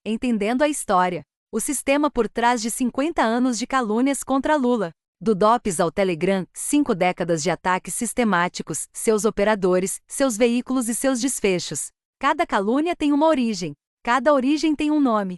Entendendo a história. O sistema por trás de 50 anos de calúnias contra Lula. Do DOPS ao Telegram, 5 décadas de ataques sistemáticos, seus operadores, seus veículos e seus desfechos. Cada calúnia tem uma origem. Cada origem tem um nome.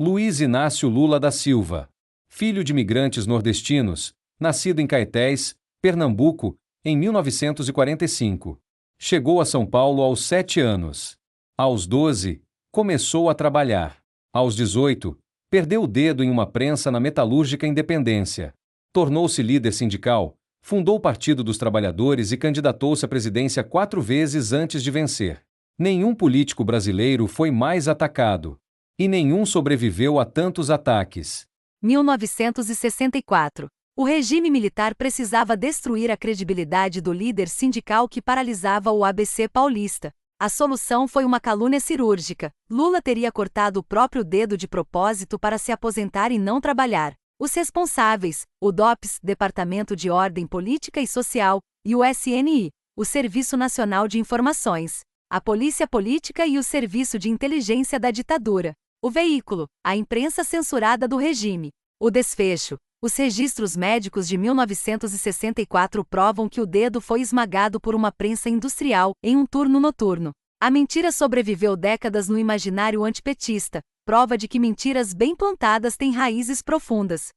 Luiz Inácio Lula da Silva. Filho de imigrantes nordestinos, nascido em Caetés, Pernambuco, em 1945. Chegou a São Paulo aos 7 anos. Aos 12, começou a trabalhar. Aos 18, perdeu o dedo em uma prensa na Metalúrgica Independência. Tornou-se líder sindical, fundou o Partido dos Trabalhadores e candidatou-se à presidência 4 vezes antes de vencer. Nenhum político brasileiro foi mais atacado. E nenhum sobreviveu a tantos ataques. 1964. O regime militar precisava destruir a credibilidade do líder sindical que paralisava o ABC paulista. A solução foi uma calúnia cirúrgica. Lula teria cortado o próprio dedo de propósito para se aposentar e não trabalhar. Os responsáveis, o DOPS, Departamento de Ordem Política e Social, e o SNI, o Serviço Nacional de Informações, a Polícia Política e o Serviço de Inteligência da ditadura. O veículo, a imprensa censurada do regime. O desfecho. Os registros médicos de 1964 provam que o dedo foi esmagado por uma prensa industrial, em um turno noturno. A mentira sobreviveu décadas no imaginário antipetista, prova de que mentiras bem plantadas têm raízes profundas.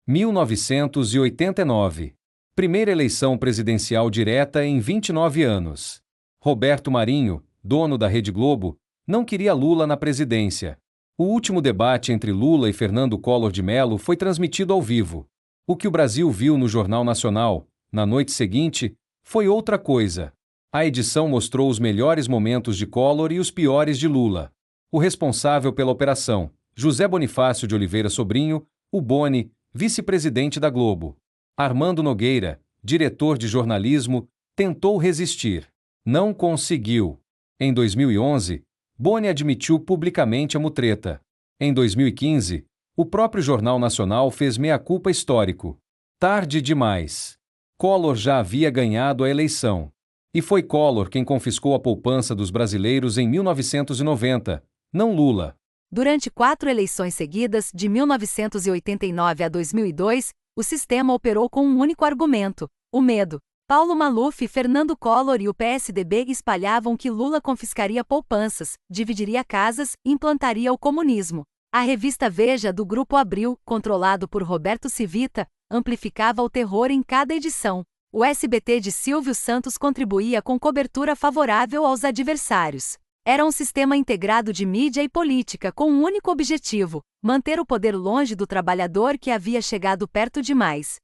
1989. Primeira eleição presidencial direta em 29 anos. Roberto Marinho, dono da Rede Globo, não queria Lula na presidência. O último debate entre Lula e Fernando Collor de Mello foi transmitido ao vivo. O que o Brasil viu no Jornal Nacional, na noite seguinte, foi outra coisa. A edição mostrou os melhores momentos de Collor e os piores de Lula. O responsável pela operação, José Bonifácio de Oliveira Sobrinho, o Boni, vice-presidente da Globo. Armando Nogueira, diretor de jornalismo, tentou resistir. Não conseguiu. Em 2011, Boni admitiu publicamente a mutreta. Em 2015, o próprio Jornal Nacional fez meia-culpa histórico. Tarde demais. Collor já havia ganhado a eleição. E foi Collor quem confiscou a poupança dos brasileiros em 1990, não Lula. Durante 4 eleições seguidas, de 1989 a 2002, o sistema operou com um único argumento: o medo. Paulo Maluf, Fernando Collor e o PSDB espalhavam que Lula confiscaria poupanças, dividiria casas e implantaria o comunismo. A revista Veja do Grupo Abril, controlado por Roberto Civita, amplificava o terror em cada edição. O SBT de Silvio Santos contribuía com cobertura favorável aos adversários. Era um sistema integrado de mídia e política com um único objetivo: manter o poder longe do trabalhador que havia chegado perto demais.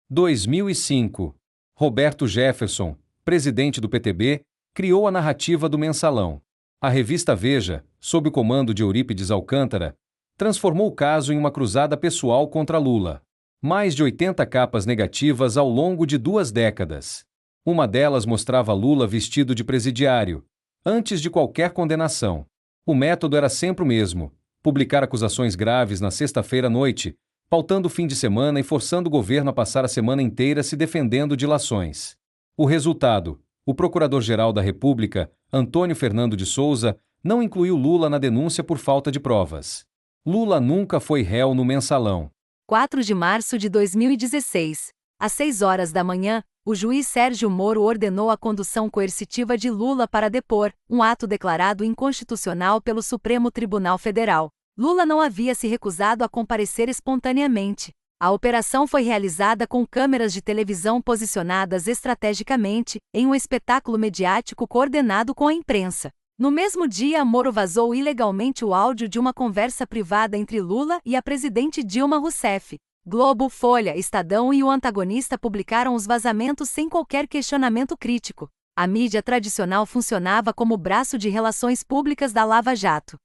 2005. Roberto Jefferson, presidente do PTB, criou a narrativa do Mensalão. A revista Veja, sob o comando de Eurípides Alcântara, transformou o caso em uma cruzada pessoal contra Lula. Mais de 80 capas negativas ao longo de 2 décadas. Uma delas mostrava Lula vestido de presidiário, antes de qualquer condenação. O método era sempre o mesmo: publicar acusações graves na sexta-feira à noite, pautando o fim de semana e forçando o governo a passar a semana inteira se defendendo de ilações. O resultado: o Procurador-Geral da República, Antônio Fernando de Souza, não incluiu Lula na denúncia por falta de provas. Lula nunca foi réu no Mensalão. 4 de março de 2016. Às 6 horas da manhã, o juiz Sérgio Moro ordenou a condução coercitiva de Lula para depor, um ato declarado inconstitucional pelo Supremo Tribunal Federal. Lula não havia se recusado a comparecer espontaneamente. A operação foi realizada com câmeras de televisão posicionadas estrategicamente, em um espetáculo mediático coordenado com a imprensa. No mesmo dia, Moro vazou ilegalmente o áudio de uma conversa privada entre Lula e a presidente Dilma Rousseff. Globo, Folha, Estadão e o Antagonista publicaram os vazamentos sem qualquer questionamento crítico. A mídia tradicional funcionava como braço de relações públicas da Lava Jato.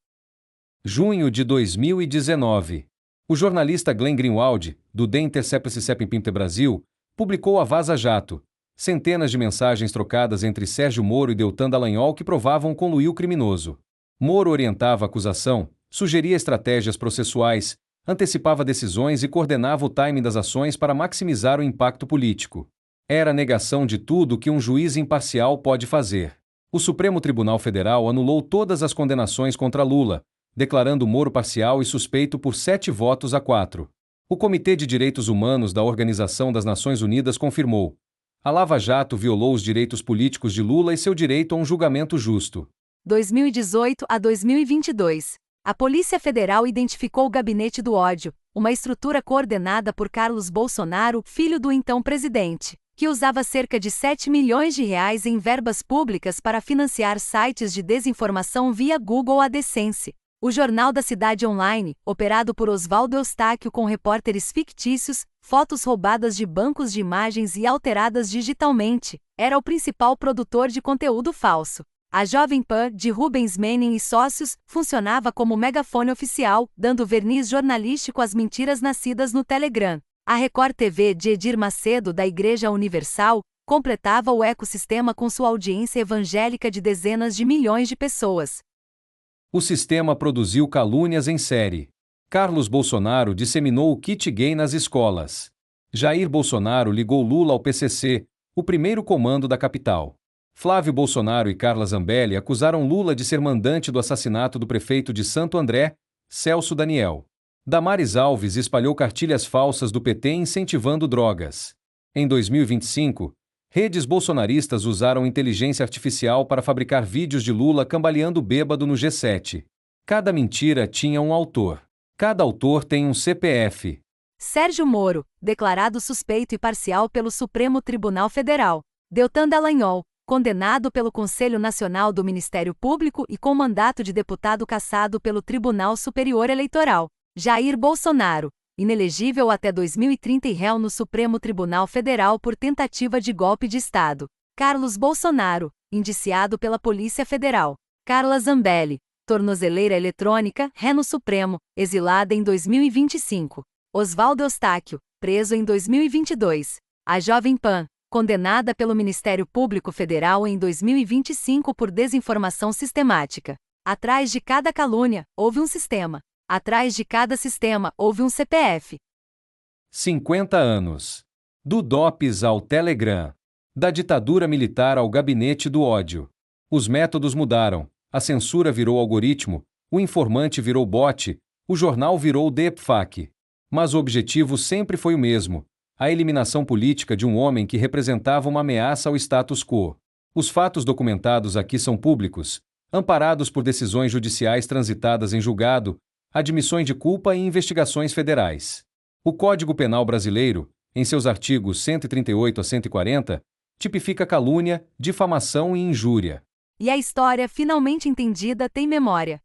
Junho de 2019. O jornalista Glenn Greenwald, do The Intercept Brasil, publicou a Vaza Jato, centenas de mensagens trocadas entre Sérgio Moro e Deltan Dallagnol que provavam conluir o criminoso. Moro orientava a acusação, sugeria estratégias processuais, antecipava decisões e coordenava o timing das ações para maximizar o impacto político. Era a negação de tudo que um juiz imparcial pode fazer. O Supremo Tribunal Federal anulou todas as condenações contra Lula, declarando Moro parcial e suspeito por 7 votos a 4. O Comitê de Direitos Humanos da Organização das Nações Unidas confirmou: a Lava Jato violou os direitos políticos de Lula e seu direito a um julgamento justo. 2018 a 2022. A Polícia Federal identificou o Gabinete do Ódio, uma estrutura coordenada por Carlos Bolsonaro, filho do então presidente, que usava cerca de 7 milhões de reais em verbas públicas para financiar sites de desinformação via Google AdSense. O Jornal da Cidade Online, operado por Oswaldo Eustáquio com repórteres fictícios, fotos roubadas de bancos de imagens e alteradas digitalmente, era o principal produtor de conteúdo falso. A Jovem Pan, de Rubens Menem e sócios, funcionava como megafone oficial, dando verniz jornalístico às mentiras nascidas no Telegram. A Record TV de Edir Macedo, da Igreja Universal, completava o ecossistema com sua audiência evangélica de dezenas de milhões de pessoas. O sistema produziu calúnias em série. Carlos Bolsonaro disseminou o kit gay nas escolas. Jair Bolsonaro ligou Lula ao PCC, o primeiro comando da capital. Flávio Bolsonaro e Carla Zambelli acusaram Lula de ser mandante do assassinato do prefeito de Santo André, Celso Daniel. Damares Alves espalhou cartilhas falsas do PT incentivando drogas. Em 2025, redes bolsonaristas usaram inteligência artificial para fabricar vídeos de Lula cambaleando bêbado no G7. Cada mentira tinha um autor. Cada autor tem um CPF. Sérgio Moro, declarado suspeito e parcial pelo Supremo Tribunal Federal. Deltan Dallagnol, condenado pelo Conselho Nacional do Ministério Público e com mandato de deputado cassado pelo Tribunal Superior Eleitoral. Jair Bolsonaro, inelegível até 2030 e réu no Supremo Tribunal Federal por tentativa de golpe de Estado. Carlos Bolsonaro, indiciado pela Polícia Federal. Carla Zambelli, tornozeleira eletrônica, ré no Supremo, exilada em 2025. Oswaldo Eustáquio, preso em 2022. A Jovem Pan, condenada pelo Ministério Público Federal em 2025 por desinformação sistemática. Atrás de cada calúnia, houve um sistema. Atrás de cada sistema, houve um CPF. 50 anos. Do DOPS ao Telegram. Da ditadura militar ao gabinete do ódio. Os métodos mudaram, a censura virou algoritmo, o informante virou bot, o jornal virou deepfake. Mas o objetivo sempre foi o mesmo: a eliminação política de um homem que representava uma ameaça ao status quo. Os fatos documentados aqui são públicos, amparados por decisões judiciais transitadas em julgado, admissões de culpa e investigações federais. O Código Penal brasileiro, em seus artigos 138 a 140, tipifica calúnia, difamação e injúria. E a história finalmente entendida tem memória.